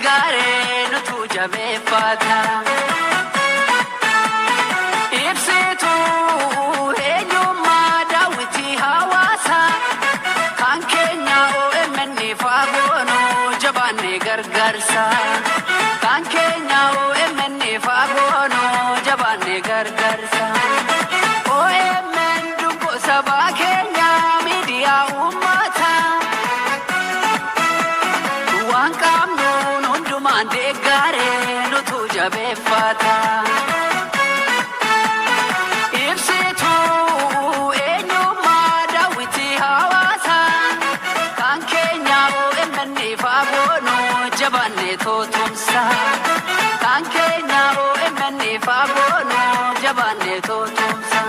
deeggaree nutu jabeeffata. Ibsituu eenyummaa daawwitii hawaasa kan keenya OMN faagoonu jabaannee gargaarsa. Kan keenya OMN faagoonu jabaannee gargaarsa. OMN dubbii sabaa keenya miidiyaa uummata. Waan qabnuun hundumaan deeggaree nutu jabeeffata. Ibsituu eenyummaa daawwitii hawaasa kan keenya OMN faagoonu jabaannee tootumsa. Kan keenya OMN faagoonu jabaannee tootumsa.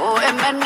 OMN